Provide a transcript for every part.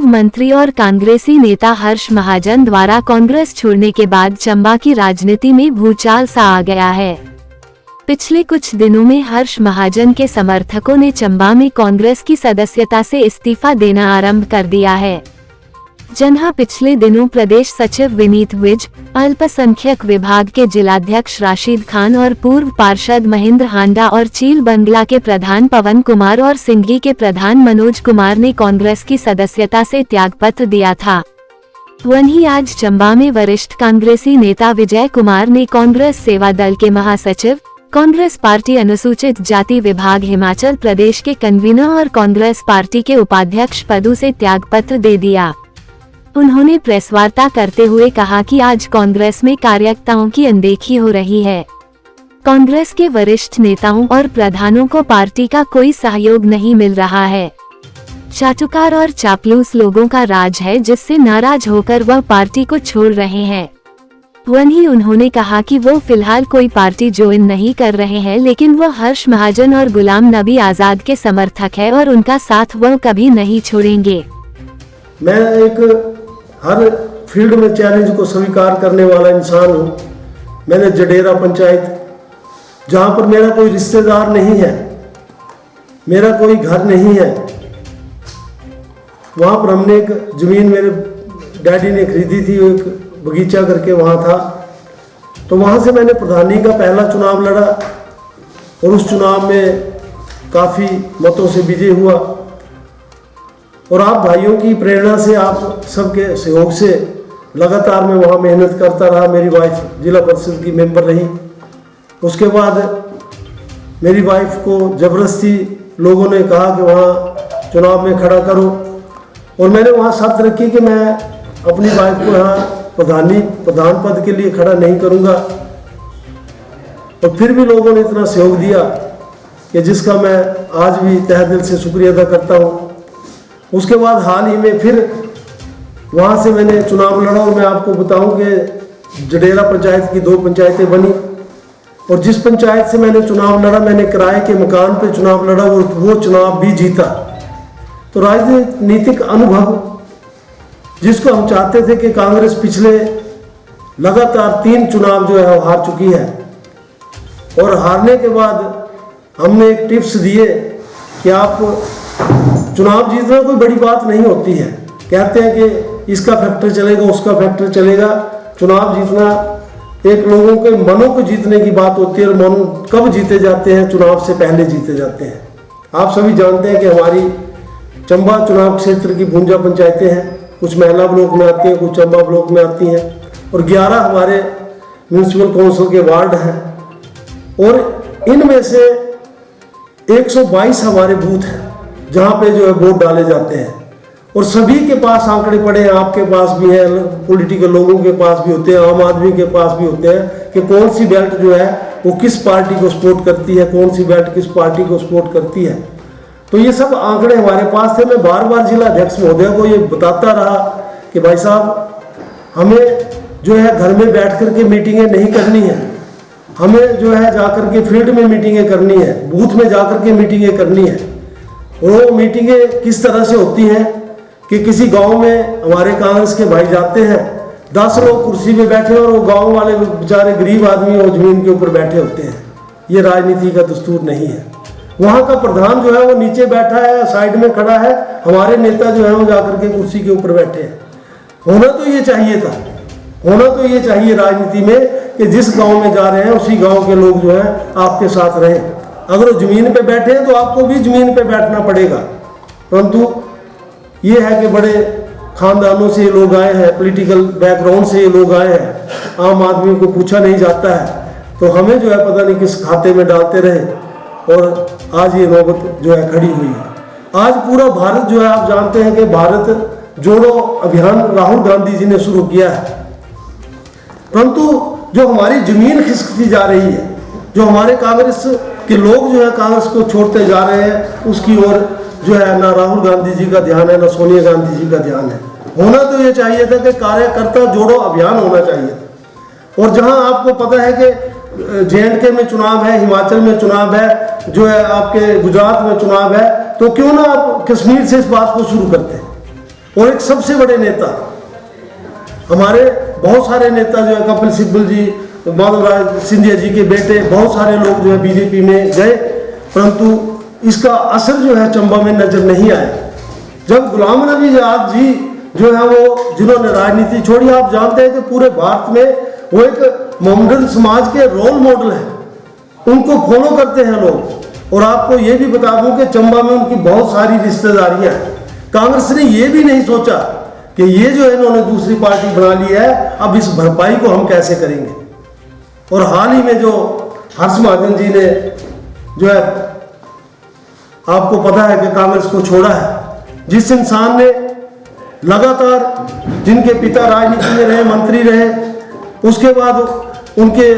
पूर्व मंत्री और कांग्रेसी नेता हर्ष महाजन द्वारा कांग्रेस छोड़ने के बाद चंबा की राजनीति में भूचाल सा आ गया है। पिछले कुछ दिनों में हर्ष महाजन के समर्थकों ने चंबा में कांग्रेस की सदस्यता से इस्तीफा देना आरंभ कर दिया है। जहां पिछले दिनों प्रदेश सचिव विनीत विज, अल्पसंख्यक विभाग के जिलाध्यक्ष राशिद खान और पूर्व पार्षद महेंद्र हांडा और चील बंगला के प्रधान पवन कुमार और सिंघी के प्रधान मनोज कुमार ने कांग्रेस की सदस्यता से त्यागपत्र दिया था। वहीं आज चंबा में वरिष्ठ कांग्रेसी नेता विजय कुमार ने कांग्रेस सेवा दल के महासचिव, कांग्रेस पार्टी अनुसूचित जाति विभाग हिमाचल प्रदेश के कन्वीनर और कांग्रेस पार्टी के उपाध्यक्ष पदों से त्यागपत्र दे दिया। उन्होंने प्रेस वार्ता करते हुए कहा कि आज कांग्रेस में कार्यकर्ताओं की अनदेखी हो रही है। कांग्रेस के वरिष्ठ नेताओं और प्रधानों को पार्टी का कोई सहयोग नहीं मिल रहा है। चाटुकार और चापलूस लोगों का राज है, जिससे नाराज होकर वह पार्टी को छोड़ रहे हैं। वहीं उन्होंने कहा कि वो फिलहाल कोई पार्टी ज्वाइन नहीं कर रहे हैं, लेकिन वह हर्ष महाजन और गुलाम नबी आजाद के समर्थक है और उनका साथ वह कभी नहीं छोड़ेंगे। मैं एक हर फील्ड में चैलेंज को स्वीकार करने वाला इंसान हूँ। मैंने जडेरा पंचायत, जहाँ पर मेरा कोई रिश्तेदार नहीं है, मेरा कोई घर नहीं है, वहाँ पर हमने एक ज़मीन मेरे डैडी ने खरीदी थी, एक बगीचा करके वहाँ था। तो वहाँ से मैंने प्रधानी का पहला चुनाव लड़ा और उस चुनाव में काफ़ी मतों से विजय हुआ। और आप भाइयों की प्रेरणा से, आप सबके सहयोग से लगातार मैं वहाँ मेहनत करता रहा। मेरी वाइफ जिला परिषद की मेंबर रही। उसके बाद मेरी वाइफ को ज़बरदस्ती लोगों ने कहा कि वहाँ चुनाव में खड़ा करो, और मैंने वहाँ शर्त रखी कि मैं अपनी वाइफ को यहाँ प्रधान पद के लिए खड़ा नहीं करूँगा। और फिर भी लोगों ने इतना सहयोग दिया कि जिसका मैं आज भी तहे दिल से शुक्रिया अदा करता हूँ। उसके बाद हाल ही में फिर वहाँ से मैंने चुनाव लड़ा, और मैं आपको बताऊं कि जडेरा पंचायत की 2 पंचायतें बनी, और जिस पंचायत से मैंने चुनाव लड़ा, मैंने किराए के मकान पे चुनाव लड़ा और वो चुनाव भी जीता। तो राजनीतिक अनुभव, जिसको हम चाहते थे कि कांग्रेस पिछले लगातार 3 चुनाव जो है वो हार चुकी है, और हारने के बाद हमने एक टिप्स दिए कि आप चुनाव जीतना कोई बड़ी बात नहीं होती है। कहते हैं कि इसका फैक्टर चलेगा, उसका फैक्टर चलेगा। चुनाव जीतना एक लोगों के मनों को जीतने की बात होती है, और मन कब जीते जाते हैं? चुनाव से पहले जीते जाते हैं। आप सभी जानते हैं कि हमारी चंबा चुनाव क्षेत्र की 52 पंचायतें हैं। कुछ महिला ब्लॉक में आती हैं, कुछ चंबा ब्लॉक में आती हैं, और 11 हमारे म्यूनसिपल काउंसिल के वार्ड हैं, और इनमें से 122 हमारे बूथ हैं जहाँ पे जो है वोट डाले जाते हैं। और सभी के पास आंकड़े पड़े हैं, आपके पास भी है, पॉलिटिकल लोगों के पास भी होते हैं, आम आदमी के पास भी होते हैं, कि कौन सी बेल्ट जो है वो किस पार्टी को सपोर्ट करती है, कौन सी बेल्ट किस पार्टी को सपोर्ट करती है। तो ये सब आंकड़े हमारे पास थे। मैं बार बार जिला अध्यक्ष महोदय को ये बताता रहा कि भाई साहब, हमें जो है घर में बैठ करके मीटिंगें नहीं करनी है, हमें जो है जाकर के फील्ड में मीटिंगें करनी है, बूथ में जाकर के मीटिंगें करनी है। वो मीटिंगें किस तरह से होती हैं कि किसी गांव में हमारे कांग्रेस के भाई जाते हैं, 10 लोग कुर्सी पे बैठे और वो गांव वाले बेचारे गरीब आदमी वो जमीन के ऊपर बैठे होते हैं। ये राजनीति का दस्तूर नहीं है। वहाँ का प्रधान जो है वो नीचे बैठा है, साइड में खड़ा है, हमारे नेता जो है वो जाकर के कुर्सी के ऊपर बैठे हैं। होना तो ये चाहिए था, होना तो ये चाहिए राजनीति में कि जिस गाँव में जा रहे हैं उसी गाँव के लोग जो है आपके साथ रहें। अगर वो जमीन पे बैठे हैं तो आपको भी जमीन पे बैठना पड़ेगा। परंतु ये है कि बड़े खानदानों से ये लोग आए हैं, पॉलिटिकल बैकग्राउंड से ये लोग आए हैं, आम आदमी को पूछा नहीं जाता है, तो हमें जो है पता नहीं किस खाते में डालते रहे, और आज ये नौबत जो है खड़ी हुई है। आज पूरा भारत जो है, आप जानते हैं कि भारत जोड़ो अभियान राहुल गांधी जी ने शुरू किया है, परंतु जो हमारी जमीन खिसकती जा रही है, जो हमारे कांग्रेस के लोग जो है कांग्रेस को छोड़ते जा रहे हैं, उसकी ओर जो है ना राहुल गांधी जी का ध्यान है, ना सोनिया गांधी जी का ध्यान है। होना तो ये चाहिए था कि कार्यकर्ता जोड़ो अभियान होना चाहिए था। और जहां आपको पता है कि जे.एंड.के में चुनाव है, हिमाचल में चुनाव है, जो है आपके गुजरात में चुनाव है, तो क्यों ना आप कश्मीर से इस बात को शुरू करते हैं। और एक सबसे बड़े नेता, हमारे बहुत सारे नेता जो है कपिल सिब्बल जी, माधवराज सिंधिया जी के बेटे, बहुत सारे लोग जो है बीजेपी में गए, परंतु इसका असर जो है चंबा में नजर नहीं आया। जब गुलाम नबी आजाद जी जो है वो जिन्होंने राजनीति छोड़ी, आप जानते हैं कि पूरे भारत में वो एक मोहम्मदन समाज के रोल मॉडल है, उनको फॉलो करते हैं लोग। और आपको ये भी बता दूं कि चंबा में उनकी बहुत सारी रिश्तेदारियां हैं। कांग्रेस ने ये भी नहीं सोचा कि ये जो है इन्होंने दूसरी पार्टी बना ली है, अब इस भरपाई को हम कैसे करेंगे। और हाल ही में जो हर्ष महाजन जी ने जो है, आपको पता है कि कांग्रेस को छोड़ा है, जिस इंसान ने लगातार, जिनके पिता राजनीति में रहे, मंत्री रहे, उसके बाद उनके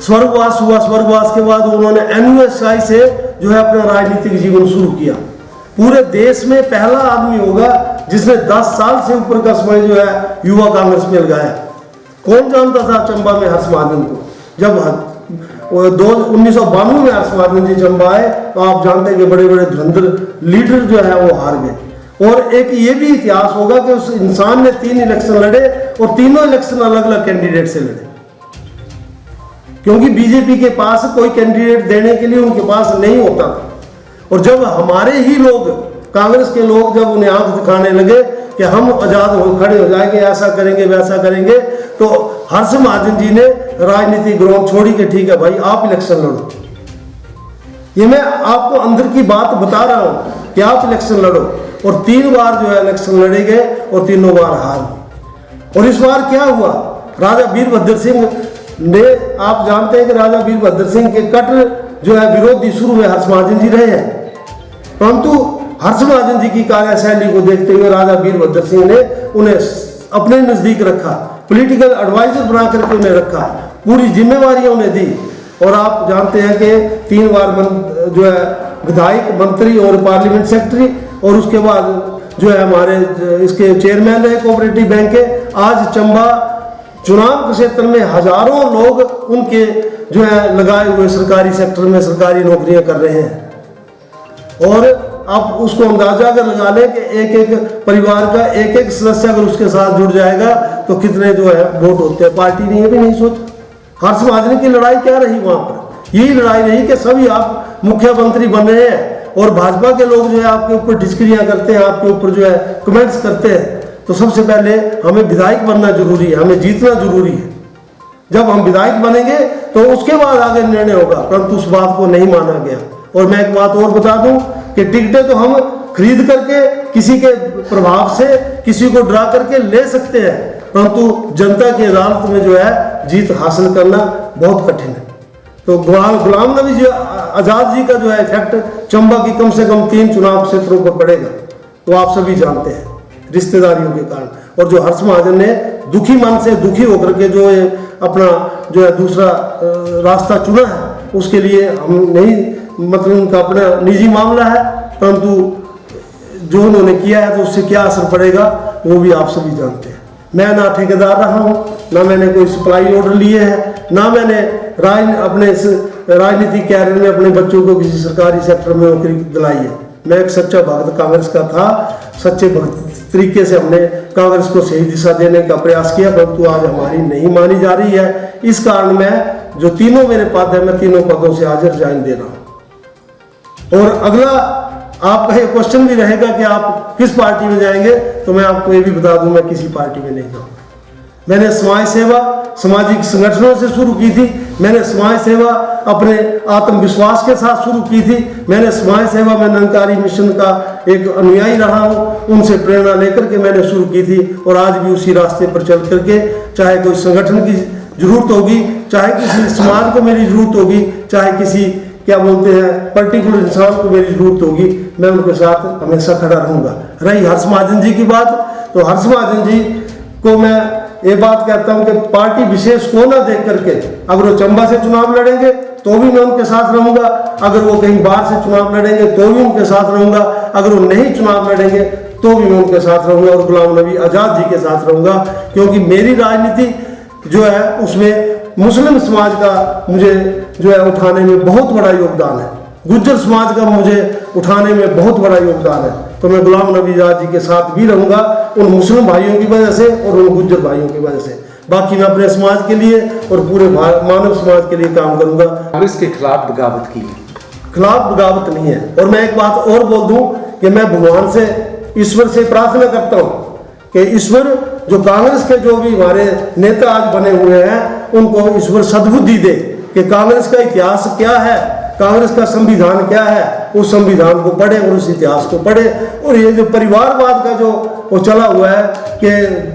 स्वर्गवास हुआ, स्वर्गवास के बाद उन्होंने एनयूएसआई से जो है अपना राजनीतिक जीवन शुरू किया। पूरे देश में पहला आदमी होगा जिसने 10 साल से ऊपर का समय जो है युवा कांग्रेस में लगाया। कौन जानता था चंबा में हर्ष महाजन को? जब 1992 में हर्ष महाजन जी चंबा आए तो आप जानते हैं कि बड़े बड़े धुरंधर लीडर जो है वो हार गए। और एक ये भी इतिहास होगा कि उस इंसान ने 3 इलेक्शन लड़े और तीनों इलेक्शन अलग अलग कैंडिडेट से लड़े, क्योंकि बीजेपी के पास कोई कैंडिडेट देने के लिए उनके पास नहीं होता था। और जब हमारे ही लोग, कांग्रेस के लोग, जब उन्हें आंख दिखाने लगे कि हम आजाद हो खड़े हो जाएंगे, ऐसा करेंगे वैसा करेंगे, तो हर्ष महाजन जी ने राजनीति ग्राउंड छोड़ी कि ठीक है भाई आप इलेक्शन लड़ो। ये मैं आपको अंदर की बात बता रहा हूं कि आप इलेक्शन लड़ो। और 3 बार जो है इलेक्शन लड़े गए और तीनों बार हार। और इस बार क्या हुआ, राजा वीरभद्र सिंह ने, आप जानते हैं कि राजा वीरभद्र सिंह के कट्टर जो है विरोधी शुरू में हर्ष महाजन जी रहे हैं, परंतु हर्ष महाजन जी की कार्यशैली को देखते हुए राजा वीरभद्र सिंह ने उन्हें अपने नजदीक रखा, पॉलिटिकल एडवाइजर बना करके उन्हें रखा, पूरी जिम्मेवारियां उन्हें दी। और आप जानते हैं कि 3 बार जो है विधायक, मंत्री और पार्लियामेंट सेक्रेटरी, और उसके बाद जो है हमारे इसके चेयरमैन रहे कोऑपरेटिव बैंक के। आज चंबा चुनाव क्षेत्र में हजारों लोग उनके जो है लगाए हुए सरकारी सेक्टर में सरकारी नौकरियां कर रहे हैं। और आप उसको अंदाजा अगर लगा लें कि एक एक परिवार का एक एक सदस्य अगर उसके साथ जुड़ जाएगा तो कितने जो है वोट होते हैं। पार्टी ने ये भी नहीं सोचा। हर्ष महाजन की लड़ाई क्या रही वहां पर? यही लड़ाई रही कि सभी आप मुख्यमंत्री बन रहे हैं और भाजपा के लोग जो है आपके ऊपर टिचकरियां करते हैं, आपके ऊपर जो है कमेंट्स करते हैं। तो सबसे पहले हमें विधायक बनना जरूरी है, हमें जीतना जरूरी है। जब हम विधायक बनेंगे तो उसके बाद आगे निर्णय होगा, परंतु उस बात को नहीं माना गया। और मैं एक बात और बता दूं कि टिकटें तो हम खरीद करके किसी के प्रभाव से, किसी को डरा करके ले सकते हैं, परंतु जनता की अदालत में जो है जीत हासिल करना बहुत कठिन है। तो गुलाम नबी जी आजाद जी का जो है इफेक्ट चंबा की कम से कम 3 चुनाव क्षेत्रों पर पड़ेगा, वो आप सभी जानते हैं, रिश्तेदारियों के कारण। और जो हर्ष महाजन ने दुखी मन से दुखी होकर के जो अपना जो है दूसरा रास्ता चुना है, उसके लिए हम नहीं, मतलब उनका अपना निजी मामला है, परंतु जो उन्होंने किया है तो उससे क्या असर पड़ेगा वो भी आप सभी जानते हैं। मैं ना ठेकेदार रहा हूँ, ना मैंने कोई सप्लाई ऑर्डर लिए हैं, ना मैंने अपने राजनीतिक कैरियर में अपने बच्चों को किसी सरकारी सेक्टर में नौकरी दिलाई है। मैं एक सच्चा भक्त कांग्रेस का था, सच्चे भक्त तरीके से हमने कांग्रेस को सही दिशा देने का प्रयास किया, परंतु आज हमारी नहीं मानी जा रही है। इस कारण मैं जो तीनों मेरे पद है, मैं तीनों पदों से आज रिजाइन दे रहा हूँ। और अगला आपका ये क्वेश्चन भी रहेगा कि आप किस पार्टी में जाएंगे, तो मैं आपको ये भी बता दूं मैं किसी पार्टी में नहीं जाऊँ। मैंने समाज सेवा सामाजिक संगठनों से शुरू की थी, मैंने समाज सेवा अपने आत्मविश्वास के साथ शुरू की थी, मैंने समाज सेवा में निरंकारी मिशन का एक अनुयायी रहा हूँ, उनसे प्रेरणा लेकर के मैंने शुरू की थी। और आज भी उसी रास्ते पर चल करके, चाहे कोई संगठन की जरूरत होगी, चाहे किसी समाज को मेरी जरूरत होगी, चाहे किसी क्या बोलते हैं पर्टिकुलर इंसान को मेरी जरूरत होगी, मैं उनके साथ हमेशा खड़ा रहूंगा। रही हर्ष महाजन जी की बात, तो हर्ष महाजन जी को मैं ये बात कहता हूं कि पार्टी विशेष को ना देख करके, अगर वो चंबा से चुनाव लड़ेंगे तो भी मैं उनके साथ रहूंगा, अगर वो कहीं बाहर से चुनाव लड़ेंगे तो भी उनके साथ रहूंगा, अगर वो नहीं चुनाव लड़ेंगे तो भी मैं उनके साथ रहूंगा और गुलाम नबी आजाद जी के साथ रहूंगा। क्योंकि मेरी राजनीति जो है उसमें मुस्लिम समाज का मुझे जो है उठाने में बहुत बड़ा योगदान है, गुज्जर समाज का मुझे उठाने में बहुत बड़ा योगदान है। तो मैं गुलाम नबी आज़ाद जी के साथ भी रहूँगा, उन मुस्लिम भाइयों की वजह से और उन गुज्जर भाइयों की वजह से। बाकी मैं अपने समाज के लिए और पूरे मानव समाज के लिए काम करूँगा। कांग्रेस के खिलाफ बगावत की है? खिलाफ बगावत नहीं है। और मैं एक बात और बोल दूं कि मैं भगवान से, ईश्वर से प्रार्थना करता हूं कि ईश्वर जो कांग्रेस के जो भी हमारे नेता आज बने हुए हैं उनको ईश्वर सद्बुद्धि दे कि कांग्रेस का इतिहास क्या है, कांग्रेस का संविधान क्या है, उस संविधान को पढ़े और उस इतिहास को पढ़े। और ये जो परिवारवाद का जो वो चला हुआ है कि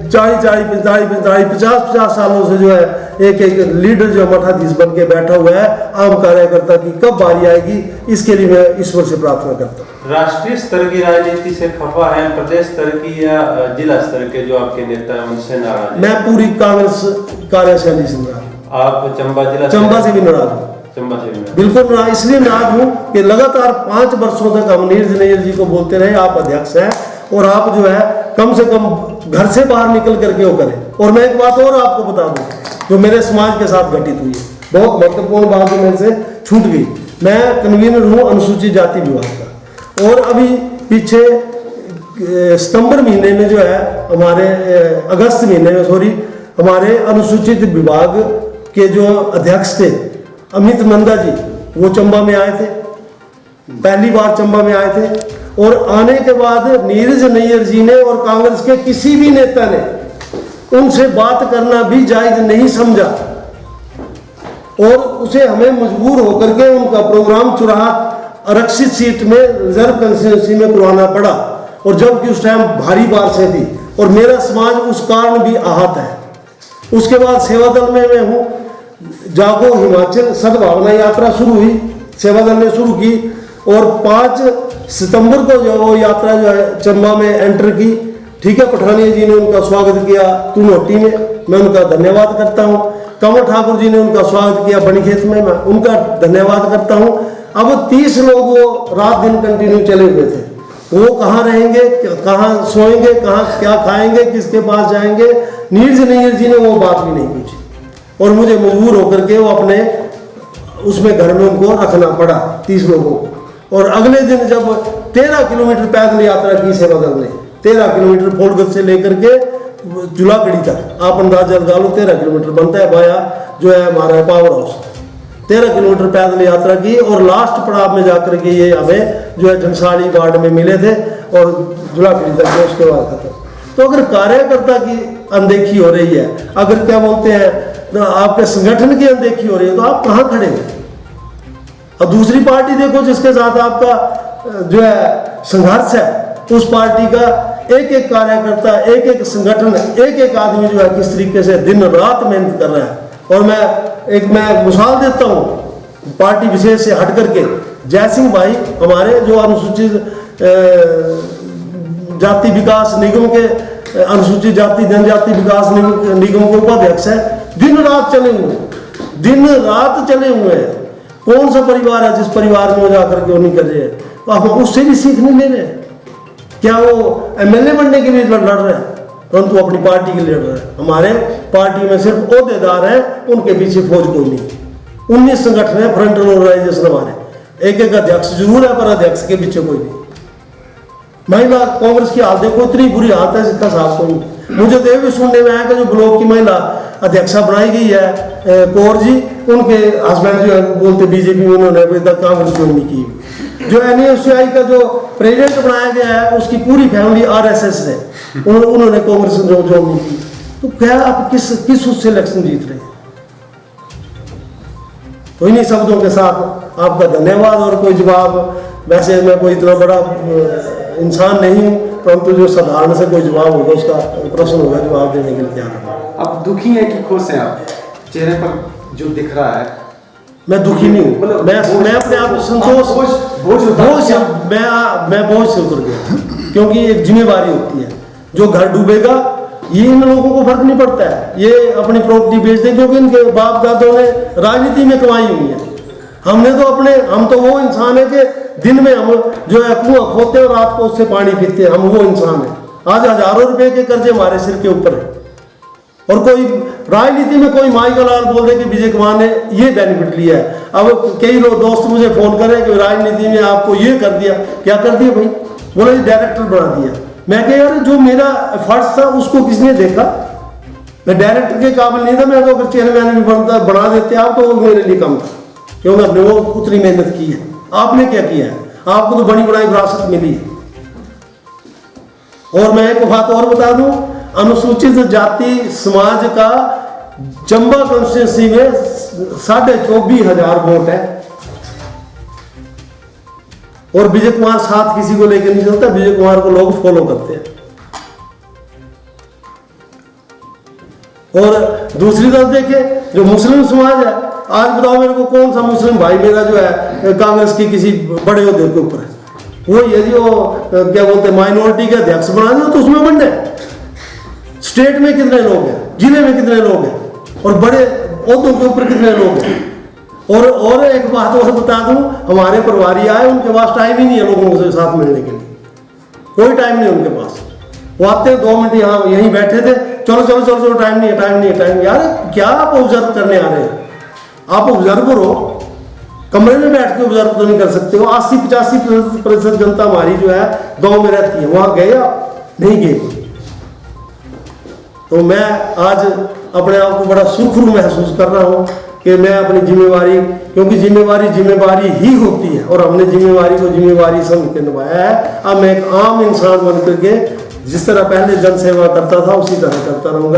40-50 सालों से जो है एक लीडर जो मठाधीश बन के बैठा हुआ है, आम कार्यकर्ता की कब बारी आएगी, इसके लिए मैं ईश्वर से प्रार्थना करता हूँ। राष्ट्रीय स्तर की राजनीति से खफा है, प्रदेश स्तर की या जिला स्तर के जो आपके नेता हैं उनसे नाराज हैं? मैं पूरी कांग्रेस कार्यशैली से नाराज हूं। आप चंबा से भी नाराज हूँ, बिल्कुल नाराज। इसलिए नाराज हूँ कि लगातार 5 वर्षों तक हम नीरज नैयर जी को बोलते रहे आप अध्यक्ष हैं और आप जो है कम से कम घर से बाहर निकल करके वो करें। और मैं एक बात और आपको बता दूं जो मेरे समाज के साथ घटित हुई है, बहुत महत्वपूर्ण बात जो मेरे से छूट गई। मैं कन्वीनर हूँ अनुसूचित जाति विभाग का, और अभी पीछे सितंबर महीने में जो है हमारे अगस्त महीने में सॉरी हमारे अनुसूचित विभाग के जो अध्यक्ष थे अमित नंदा जी, वो चंबा में आए थे, पहली बार चंबा में आए थे। और आने के बाद नीरज नैयर जी ने और कांग्रेस के किसी भी नेता ने उनसे बात करना भी जायज नहीं समझा, और उसे हमें मजबूर होकर के उनका प्रोग्राम चुराहा आरक्षित सीट में रिजर्व कंस्टिट्यूंसी में करवाना पड़ा, और जबकि उस टाइम भारी बारिशें थी और मेरा समाज उस कारण भी आहत है। उसके बाद सेवा दल में मैं हूँ, जागो हिमाचल सद्भावना यात्रा शुरू हुई, सेवा दल ने शुरू की, और 5 सितंबर को जो वो यात्रा जो है चंबा में एंटर की। ठीक है, पठानिया जी ने उनका स्वागत किया तुनोटी में, मैं उनका धन्यवाद करता हूँ। कंवर ठाकुर जी ने उनका स्वागत किया बनीखेत में, मैं उनका धन्यवाद करता हूँ। अब 30 लोग वो रात दिन कंटिन्यू चले हुए थे, वो कहाँ रहेंगे, कहाँ सोएंगे, कहाँ क्या खाएंगे, किसके पास जाएंगे, नीरज नैयर जी ने वो बात भी नहीं पूछी, और मुझे मजबूर होकर के वो अपने उसमें घर में उनको रखना पड़ा 30 लोगों को। और अगले दिन जब 13 किलोमीटर पैदल यात्रा की सेवा दल ने, 13 किलोमीटर फोलगत से लेकर के जुलागढ़ी तक, आप अंदाजा लगा लो 13 किलोमीटर बनता है वाया जो है हमारा पावर हाउस, 13 किलोमीटर पैदल यात्रा की, और लास्ट पड़ाव में जाकर के ये हमें जो है झंसाड़ी वार्ड में मिले थे और जुलागढ़ी तक जो उसके बाद खत्म। तो अगर कार्यकर्ता की अनदेखी हो रही है, अगर क्या बोलते हैं तो आपके संगठन की अनदेखी हो रही है, तो आप कहाँ खड़े हैं? और दूसरी पार्टी देखो जिसके साथ आपका जो है संघर्ष है, उस पार्टी का एक एक कार्यकर्ता, एक एक संगठन, एक एक आदमी जो है किस तरीके से दिन रात मेहनत कर रहा है। और मैं मिसाल देता हूँ पार्टी विशेष से हट करके, जय सिंह भाई हमारे जो अनुसूचित जाति विकास निगम के, अनुसूचित जाति जनजाति विकास निगम के उपाध्यक्ष है, दिन रात चले हुए हैं। कौन सा परिवार है जिस परिवार में वो जाकर के वो नहीं कर रहे हैं? तो आप उससे भी सीख नहीं ले रहे हैं क्या? वो एमएलए बनने के लिए लड़ रहे हैं, परंतु अपनी पार्टी के लिए लड़ रहे हैं। हमारे पार्टी में सिर्फ ओहदेदार हैं, उनके पीछे फौज कोई नहीं। 19 संगठन है, फ्रंटल ऑर्गेनाइजेशन हमारे, एक एक अध्यक्ष जरूर है पर अध्यक्ष के पीछे कोई नहीं। महिला कांग्रेस की हालत देखो, इतनी बुरी हालत है जितना साफ कोई नहीं। मुझे तो ये भी सुनने में आया कि जो ब्लॉक की महिला अध्यक्षा बनाई गई है कौर जी, उनके हस्बैंड जो है बोलते बीजेपी में उन्होंने अभी तक कांग्रेस ज्वाइन नहीं की। जो NUSI का जो प्रेसिडेंट बनाया गया है उसकी पूरी फैमिली RSS है, उन्होंने कांग्रेस ज्वाइन नहीं की। तो क्या आप किस उससे इलेक्शन जीत रहे हैं? तो इन्हीं शब्दों के साथ आपका धन्यवाद। और कोई जवाब, वैसे मैं कोई इतना बड़ा इंसान नहीं हूँ, परंतु जो साधारण से कोई जवाब होगा, उसका प्रश्न होगा, जवाब देने के लिए तैयार हूँ। अब दुखी है कि खुश हैं? आप चेहरे पर जो दिख रहा है। मैं दुखी नहीं हूँ, मैं अपने आप संतोष, मैं बोझ से उतर गया, क्योंकि एक जिम्मेवारी होती है। जो घर डूबेगा ये इन लोगों को फर्क नहीं पड़ता है, ये अपनी प्रॉपर्टी बेच दें, क्योंकि इनके बाप दादों ने राजनीति में कमाई हुई है। हम तो वो इंसान है कि दिन में हम जो है कुआं खोदते हैं और रात को उससे पानी पीते हैं, हम वो इंसान है। आज हजारों रुपए के कर्जे हमारे सिर के ऊपर है, और कोई राजनीति में कोई माई का लाल बोल दे कि विजय कुमार ने ये बेनिफिट लिया है। अब कई लोग दोस्त मुझे फोन कर रहे हैं कि राजनीति में आपको ये कर दिया। क्या कर दिया भाई? बोला जी डायरेक्टर बना दिया। मैं कह यार जो मेरा फर्ज था उसको किसने देखा, मैं डायरेक्टर के काबिल नहीं था, मैं तो अगर चेयरमैन भी बना देते आप तो वो मेरे लिए कम था, क्योंकि आपने वो उतनी मेहनत की है। आपने क्या किया है, आपको तो बड़ी बड़ी विरासत मिली है। और मैं एक बात और बता दूं, अनुसूचित जाति समाज का चंबा कॉन्स्टिट्यूंसी में 24,500 वोट है, और विजय कुमार साथ किसी को लेकर नहीं चलता, विजय कुमार को लोग फॉलो करते हैं। और दूसरी तरफ देखें जो मुस्लिम समाज है, आज बताओ मेरे को कौन सा मुस्लिम भाई मेरा जो है कांग्रेस की किसी बड़े ओहदे के ऊपर है, वो यदि वो क्या बोलते हैं माइनॉरिटी के अध्यक्ष बना दिया तो उसमें बंद है। स्टेट में कितने लोग हैं, जिले में कितने लोग हैं, और बड़े ओहदों के ऊपर कितने लोग हैं। और एक बात और बता दूं, हमारे परिवारी आए, उनके पास टाइम ही नहीं है लोगों के साथ मिलने के लिए, कोई टाइम नहीं उनके पास। वो आते 2 मिनट यहाँ यहीं बैठे थे, चलो चलो चलो चलो, टाइम नहीं है, टाइम नहीं है, टाइम। यार क्या आप ऑब्जर्व करने आ रहे हैं, आप ऑब्जर्वर हो, कमरे में बैठ के ऑब्जर्व तो नहीं कर सकते हो। 80-85% जनता हमारी जो है गांव में रहती है, वहां गए आप नहीं गए। तो मैं आज अपने आप को बड़ा सुरखरू महसूस कर रहा हूं कि मैं अपनी जिम्मेवारी, क्योंकि जिम्मेवारी ही होती है, और हमने जिम्मेवारी को जिम्मेवारी समझ के निभाया है। अब मैं एक आम इंसान बन करके जिस तरह पहले जन सेवा करता था उसी तरह करता रहूंगा।